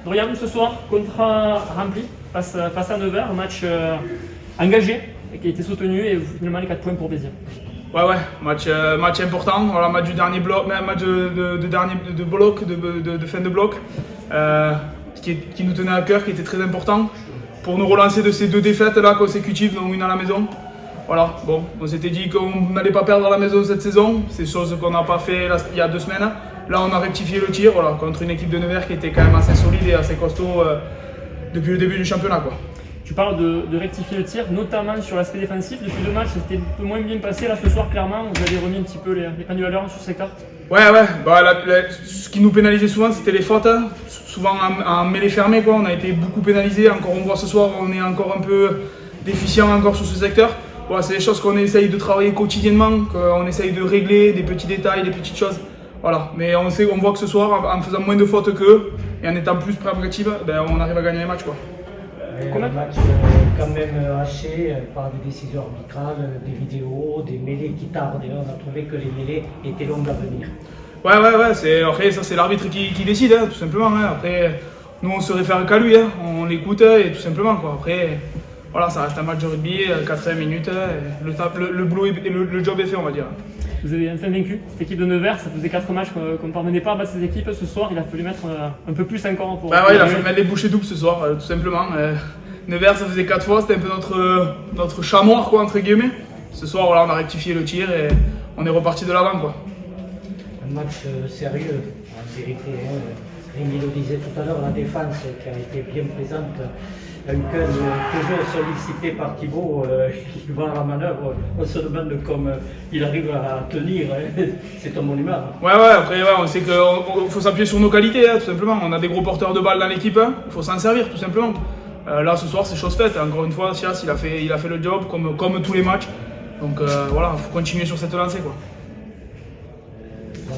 Dorian, ce soir, contrat rempli face à Nevers, un match engagé et qui a été soutenu et finalement les 4 points pour Béziers. Ouais, match important, voilà, match du dernier bloc, match de bloc, de fin de bloc, qui nous tenait à cœur, qui était très important pour nous relancer de ces 2 défaites là consécutives, dont une à la maison. Voilà, bon, on s'était dit qu'on n'allait pas perdre à la maison cette saison, c'est chose qu'on n'a pas fait il y a 2 semaines. Là, on a rectifié le tir, voilà, contre une équipe de Nevers qui était quand même assez solide et assez costaud depuis le début du championnat, quoi. Tu parles de rectifier le tir, notamment sur l'aspect défensif. Depuis 2 matchs, c'était un peu moins bien passé. Là, ce soir, clairement, vous avez remis un petit peu les pendules à l'heure sur ce secteur. Ouais, bah, ce qui nous pénalisait souvent, c'était les fautes. Souvent en mêlée fermée, quoi. On a été beaucoup pénalisés. Encore, on voit ce soir, on est encore un peu déficient encore sur ce secteur. Voilà, c'est des choses qu'on essaye de travailler quotidiennement, qu'on essaye de régler, des petits détails, des petites choses. Voilà, mais on voit que ce soir, en faisant moins de fautes qu'eux et en étant plus pragmatique, ben, on arrive à gagner les matchs, quoi. Un match quand même haché par des décisions arbitrales, des vidéos, des mêlées qui tardent. Et on a trouvé que les mêlées étaient longues à venir. Ouais, après ça c'est l'arbitre qui décide, tout simplement. Après, nous on se réfère qu'à lui, on l'écoute et tout simplement, quoi. Après, voilà, ça reste un match de rugby, 80 minutes, et le boulot le job est fait, on va dire. Vous avez enfin vaincu cette équipe de Nevers, ça faisait 4 matchs qu'on ne parvenait pas à battre cette équipe. Ce soir, il a fallu mettre un peu plus encore pour. Bah ouais, il a fallu mettre les bouchées doubles ce soir, tout simplement. Nevers, ça faisait 4 fois, c'était un peu notre chat noir, quoi, entre guillemets. Ce soir, voilà, on a rectifié le tir et on est reparti de l'avant, quoi. Un match sérieux, en vérité. Rémi le disait tout à l'heure, la défense qui a été bien présente. Duncan, toujours sollicité par Thibaut, il va à la manœuvre. On se demande comment il arrive à tenir. C'est un monument. Ouais, après, on sait qu'il faut s'appuyer sur nos qualités, tout simplement. On a des gros porteurs de balles dans l'équipe, il faut s'en servir, tout simplement. Là, ce soir, c'est chose faite. Encore une fois, Sias, il a fait le job, comme tous les matchs. Donc voilà, il faut continuer sur cette lancée, quoi.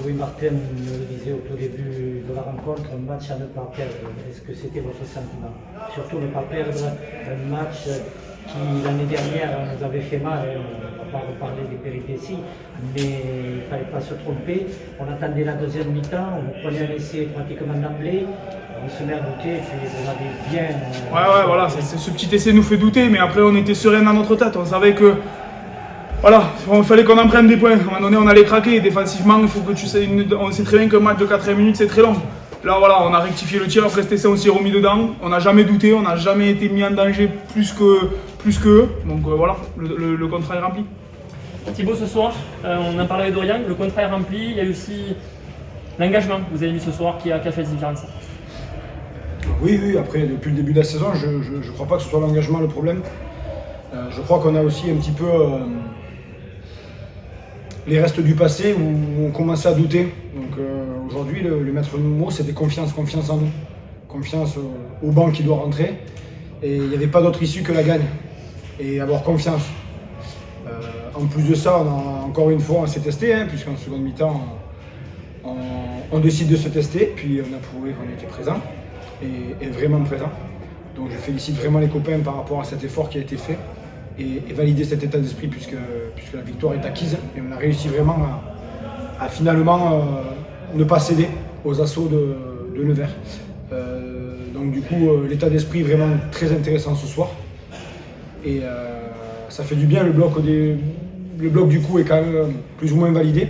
Oui, Martin me le disait au tout début de la rencontre, un match à ne pas perdre. Est-ce que c'était votre sentiment? Surtout ne pas perdre un match qui, l'année dernière, nous avait fait mal. On ne va pas reparler des péripéties, mais il ne fallait pas se tromper. On attendait la deuxième mi-temps, on prenait un essai pratiquement d'emblée. On se met à douter, puis vous avez bien... Ouais, voilà, ce petit essai nous fait douter, mais après, on était serein dans notre tête. On savait que... Voilà, il fallait qu'on en prenne des points. À un moment donné, on allait craquer. Défensivement, il faut que tu sais, on sait très bien qu'un match de 80 minutes, c'est très long. Là, voilà, on a rectifié le tir. Après cet essai, on s'y est remis dedans. On n'a jamais douté, on n'a jamais été mis en danger plus qu'eux. Donc voilà, le contrat est rempli. Thibaut, ce soir, on en parlait avec Dorian, le contrat est rempli. Il y a aussi l'engagement que vous avez mis ce soir qui a fait la différence. Oui, après, depuis le début de la saison, je ne crois pas que ce soit l'engagement le problème. Je crois qu'on a aussi un petit peu les restes du passé où on commençait à douter. Donc aujourd'hui, le maître mot, c'était confiance en nous. Confiance au banc qui doit rentrer. Et il n'y avait pas d'autre issue que la gagne. Et avoir confiance. En plus de ça, encore une fois, on s'est testé, puisqu'en seconde mi-temps, on décide de se tester. Puis on a prouvé qu'on était présent. Et vraiment présent. Donc je félicite vraiment les copains par rapport à cet effort qui a été fait et valider cet état d'esprit puisque la victoire est acquise et on a réussi vraiment à finalement ne pas céder aux assauts de Nevers. Donc du coup l'état d'esprit est vraiment très intéressant ce soir et ça fait du bien, le bloc du coup est quand même plus ou moins validé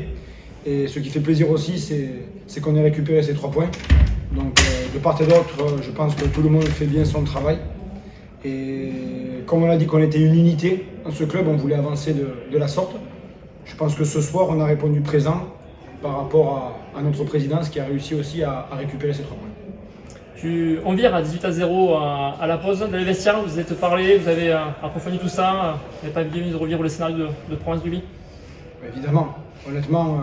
et ce qui fait plaisir aussi c'est qu'on ait récupéré ces 3 points. Donc de part et d'autre, je pense que tout le monde fait bien son travail. Et comme on a dit qu'on était une unité dans ce club, on voulait avancer de la sorte. Je pense que ce soir, on a répondu présent par rapport à notre présidence qui a réussi aussi à récupérer ces 3 points. On vire à 18-0 à la pause dans les vestiaires, vous êtes parlé, vous avez approfondi tout ça. Vous n'avez pas envie de revivre le scénario de Provence Rugby? Évidemment, honnêtement.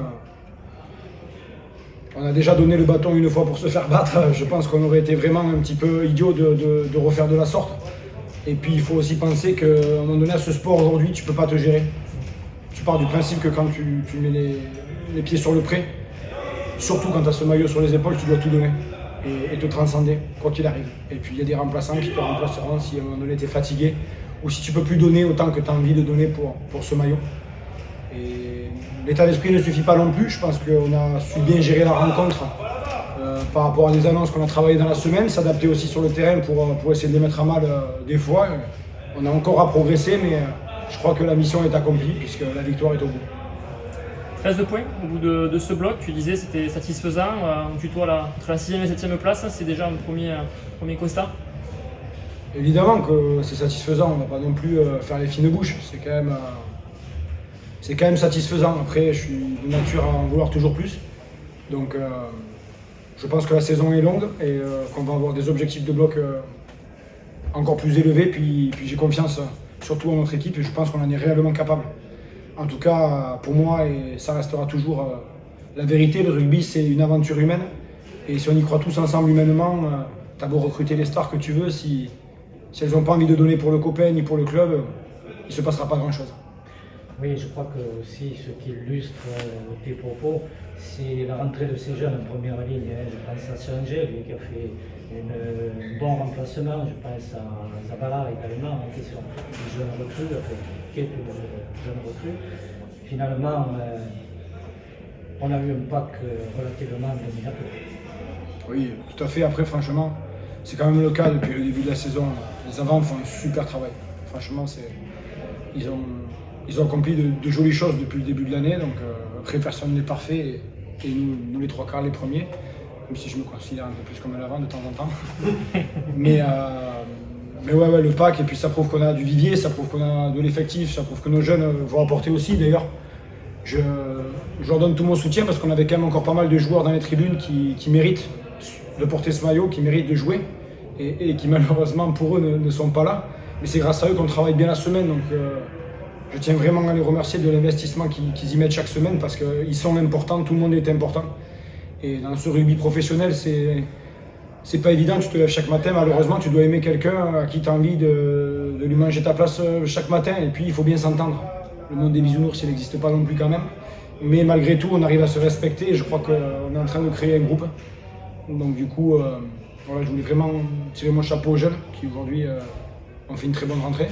On a déjà donné le bâton une fois pour se faire battre. Je pense qu'on aurait été vraiment un petit peu idiot de refaire de la sorte. Et puis il faut aussi penser qu'à un moment donné, à ce sport aujourd'hui, tu ne peux pas te gérer. Tu pars du principe que quand tu mets les pieds sur le pré, surtout quand tu as ce maillot sur les épaules, tu dois tout donner et te transcender, quoi qu'il arrive. Et puis il y a des remplaçants qui te remplaceront si à un moment donné tu es fatigué ou si tu ne peux plus donner autant que tu as envie de donner pour ce maillot. Et l'état d'esprit ne suffit pas non plus. Je pense qu'on a su bien gérer la rencontre par rapport à des annonces qu'on a travaillées dans la semaine, s'adapter aussi sur le terrain pour essayer de les mettre à mal des fois. On a encore à progresser, mais je crois que la mission est accomplie puisque la victoire est au bout. 13 points au bout de ce bloc, tu disais c'était satisfaisant, on tutoie entre la 6e et 7e place, c'est déjà un premier constat. Évidemment que c'est satisfaisant, on ne va pas non plus faire les fines bouches, c'est quand même satisfaisant. Après, je suis de nature à en vouloir toujours plus, donc je pense que la saison est longue et qu'on va avoir des objectifs de bloc encore plus élevés, puis j'ai confiance surtout en notre équipe et je pense qu'on en est réellement capable. En tout cas, pour moi, et ça restera toujours la vérité, le rugby c'est une aventure humaine. Et si on y croit tous ensemble humainement, t'as beau recruter les stars que tu veux, si elles n'ont pas envie de donner pour le copain ni pour le club, il ne se passera pas grand-chose. Oui, je crois que aussi ce qui illustre tes propos, c'est la rentrée de ces jeunes en première ligne. Je pense à Sanger, lui qui a fait un bon remplacement. Je pense à Zabala également, qui sont des jeunes recrues, quelques jeunes recrues. Finalement, on a eu un pack relativement dominateur. Oui, tout à fait. Après, franchement, c'est quand même le cas depuis le début de la saison. Les avants font un super travail. Franchement, ils ont accompli de jolies choses depuis le début de l'année. Donc après, personne n'est parfait et nous les trois quarts les premiers. Même si je me considère un peu plus comme un avant de temps en temps. mais ouais, le pack, et puis ça prouve qu'on a du vivier, ça prouve qu'on a de l'effectif, ça prouve que nos jeunes vont apporter aussi. D'ailleurs, je leur donne tout mon soutien parce qu'on avait quand même encore pas mal de joueurs dans les tribunes qui méritent de porter ce maillot, qui méritent de jouer et qui malheureusement pour eux ne sont pas là. Mais c'est grâce à eux qu'on travaille bien la semaine. Donc je tiens vraiment à les remercier de l'investissement qu'ils y mettent chaque semaine parce qu'ils sont importants, tout le monde est important. Et dans ce rugby professionnel, c'est pas évident, tu te lèves chaque matin, malheureusement tu dois aimer quelqu'un à qui tu as envie de lui manger ta place chaque matin et puis il faut bien s'entendre. Le monde des bisounours, il n'existe pas non plus quand même. Mais malgré tout, on arrive à se respecter et je crois qu'on est en train de créer un groupe. Donc du coup, voilà, je voulais vraiment tirer mon chapeau aux jeunes qui aujourd'hui ont fait une très bonne rentrée.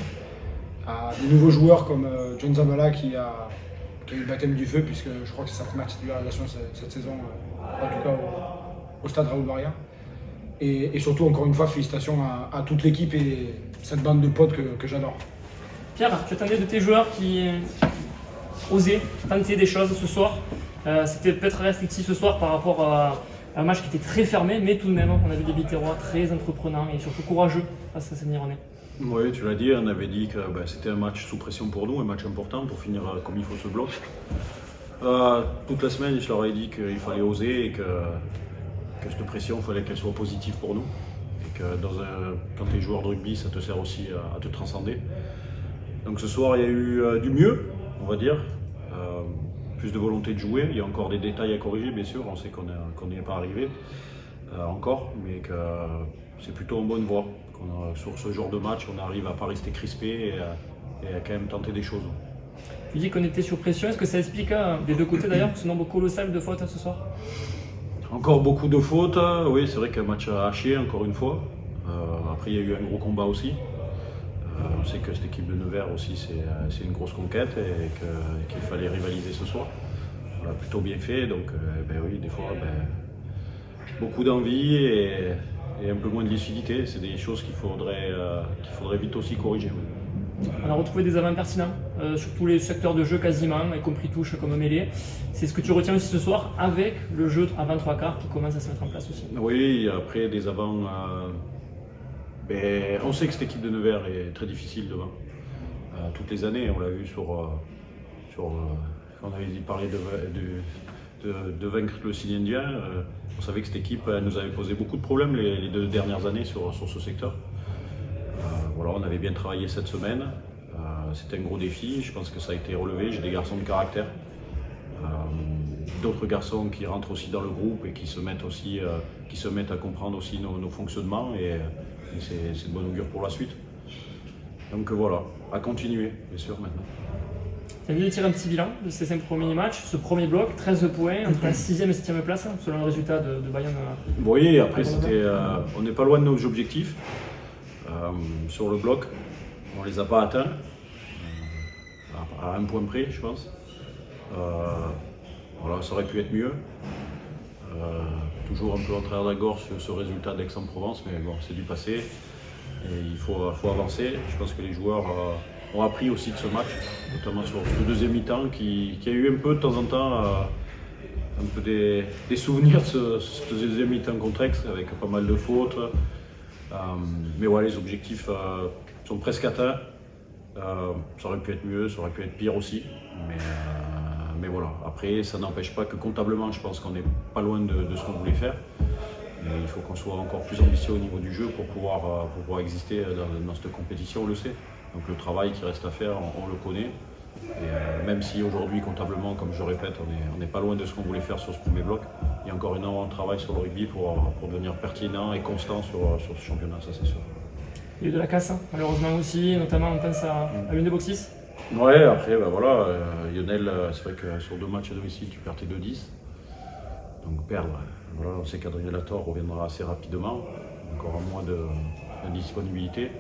À des nouveaux joueurs comme John Zabala qui a eu le baptême du feu puisque je crois que c'est sa première titularisation cette saison, en tout cas au stade Raoul Barria. Et surtout, encore une fois, félicitations à toute l'équipe et cette bande de potes que j'adore. Pierre, tu attendais de tes joueurs qui osaient tenter des choses ce soir. C'était peut-être restrictif ce soir par rapport à un match qui était très fermé, mais tout de même, on a vu des Biterrois très entreprenants et surtout courageux face à Saint-Ironnais. Oui, tu l'as dit, on avait dit que c'était un match sous pression pour nous, un match important pour finir comme il faut ce bloc. Toute la semaine, je leur ai dit qu'il fallait oser et que cette pression, il fallait qu'elle soit positive pour nous. Et que quand tu es joueur de rugby, ça te sert aussi à te transcender. Donc ce soir, il y a eu du mieux, on va dire. Plus de volonté de jouer. Il y a encore des détails à corriger, bien sûr. On sait qu'on n'y est pas arrivé encore, mais que c'est plutôt en bonne voie. Sur ce genre de match, on arrive à ne pas rester crispé et à quand même tenter des choses. Tu dis qu'on était sur pression. Est-ce que ça explique, des deux côtés d'ailleurs, ce nombre colossal de fautes ce soir? Encore beaucoup de fautes, oui, c'est vrai qu'un match à chier, encore une fois. Après, il y a eu un gros combat aussi. On sait que cette équipe de Nevers aussi, c'est une grosse conquête et qu'il fallait rivaliser ce soir. On l'a plutôt bien fait, donc oui, des fois, beaucoup d'envie et un peu moins de lucidité. C'est des choses qu'il faudrait vite aussi corriger. On a retrouvé des avants pertinents sur tous les secteurs de jeu quasiment, y compris touche comme mêlée. C'est ce que tu retiens aussi ce soir avec le jeu avant 3 quarts qui commence à se mettre en place aussi. Oui, après des avants, on sait que cette équipe de Nevers est très difficile devant. Toutes les années, on l'a vu on avait parlé de vaincre le signe indien. On savait que cette équipe nous avait posé beaucoup de problèmes les 2 dernières années sur ce secteur. Voilà, on avait bien travaillé cette semaine. C'était un gros défi. Je pense que ça a été relevé. J'ai des garçons de caractère. D'autres garçons qui rentrent aussi dans le groupe et qui se mettent à comprendre aussi nos fonctionnements. Et c'est de bonne augure pour la suite. Donc voilà, à continuer, bien sûr, maintenant. Tu as vu de tirer un petit bilan de ces 5 premiers matchs, ce premier bloc, 13 points, entre la 6e et 7e place, selon le résultat de Bayonne. Oui, après, on n'est pas loin de nos objectifs. Sur le bloc, on ne les a pas atteints, à un point près, je pense. Voilà, ça aurait pu être mieux. toujours un peu en travers de la gorge ce résultat d'Aix-en-Provence, mais bon, c'est du passé et il faut avancer. Je pense que les joueurs ont appris aussi de ce match, notamment sur ce deuxième mi-temps qui a eu un peu de temps en temps un peu des souvenirs de ce deuxième mi-temps contre Aix avec pas mal de fautes. Mais ouais, les objectifs sont presque atteints. Ça aurait pu être mieux, ça aurait pu être pire aussi. Mais voilà, après ça n'empêche pas que comptablement je pense qu'on n'est pas loin de ce qu'on voulait faire. Mais il faut qu'on soit encore plus ambitieux au niveau du jeu pour pouvoir exister dans cette compétition, on le sait. Donc le travail qui reste à faire, on le connaît. Et même si aujourd'hui comptablement, comme je le répète, on n'est pas loin de ce qu'on voulait faire sur ce premier bloc, il y a encore énormément de travail sur le rugby pour devenir pertinent et constant sur ce championnat, ça c'est sûr. Il y a eu de la casse, hein, malheureusement aussi, notamment on pense à une des boxis. Ouais, après, voilà, Lionel, c'est vrai que sur 2 matchs à domicile, tu perds tes 2-10. Donc perdre, voilà, on sait qu'Adrien Lator reviendra assez rapidement, encore un mois de disponibilité.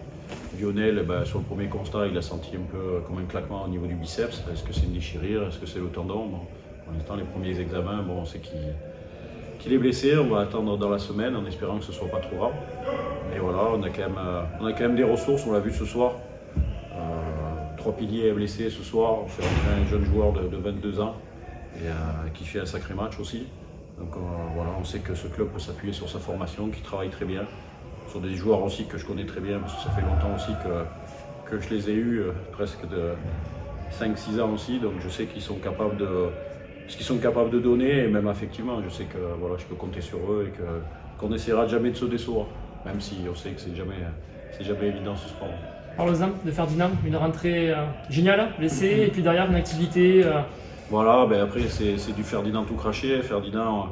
Lionel, sur le premier constat, il a senti un peu comme un claquement au niveau du biceps. Est-ce que c'est une déchirure? Est-ce que c'est le tendon? Bon, pour l'instant, les premiers examens, on sait qu'il est blessé. On va attendre dans la semaine en espérant que ce ne soit pas trop grave. Mais voilà, on a quand même des ressources, on l'a vu ce soir. 3 piliers blessés ce soir. On fait rentrer un jeune joueur de 22 ans et, qui fait un sacré match aussi. Donc voilà, on sait que ce club peut s'appuyer sur sa formation, qu'il travaille très bien. Sur des joueurs aussi que je connais très bien, parce que ça fait longtemps aussi que je les ai eus, presque de 5-6 ans aussi, donc je sais qu'ils sont capables de donner, et même effectivement, je sais que voilà, je peux compter sur eux et qu'on n'essaiera jamais de se décevoir, même si on sait que c'est jamais évident ce sport. Parle-en de Ferdinand, une rentrée géniale, blessé, et puis derrière une activité. Voilà, après c'est du Ferdinand tout craché. Ferdinand,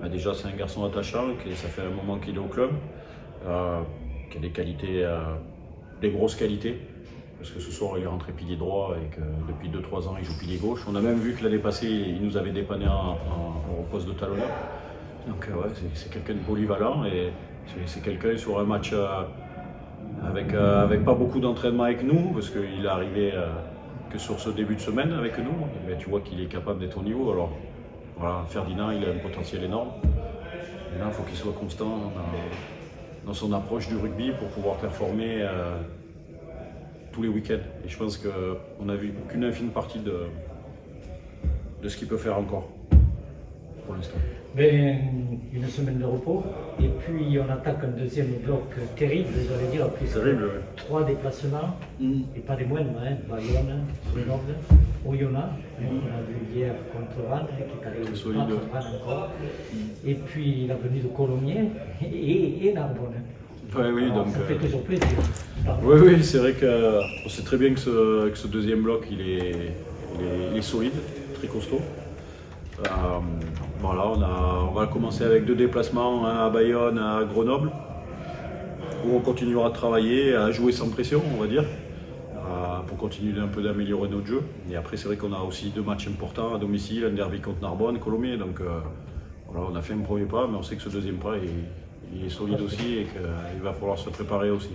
déjà c'est un garçon attachant, ça fait un moment qu'il est au club. Qui a des qualités, des grosses qualités, parce que ce soir il est rentré pilier droit et que depuis 2-3 ans il joue pilier gauche. On a même vu que l'année passée il nous avait dépanné au poste de talonneur. Donc ouais, c'est quelqu'un de polyvalent et c'est quelqu'un sur un match avec pas beaucoup d'entraînement avec nous, parce qu'il est arrivé que sur ce début de semaine avec nous. Mais tu vois qu'il est capable d'être au niveau. Alors voilà, Ferdinand il a un potentiel énorme. Et là il faut qu'il soit constant dans son approche du rugby pour pouvoir performer tous les week-ends. Et je pense qu'on n'a vu qu'une infime partie de ce qu'il peut faire encore pour l'instant. Une semaine de repos et puis on attaque un deuxième bloc terrible, j'allais dire, plus terrible, ouais. 3 déplacements et pas des moindres, Bayonne, Grenoble, Oyonnax, on a vu hier contre Rennes qui est allé contre Rennes encore, et puis la venue de Colomiers et Narbonne. Ouais, oui, donc, ça fait toujours plaisir. Oui, c'est vrai qu'on sait très bien que ce deuxième bloc il est solide, très costaud. Voilà, on va commencer avec 2 déplacements, un à Bayonne, un à Grenoble, où on continuera de travailler, à jouer sans pression, on va dire, pour continuer un peu d'améliorer notre jeu. Et après, c'est vrai qu'on a aussi 2 matchs importants à domicile, un derby contre Narbonne, Colomiers. Donc voilà, on a fait un premier pas, mais on sait que ce deuxième pas il est solide aussi et qu'il va falloir se préparer aussi.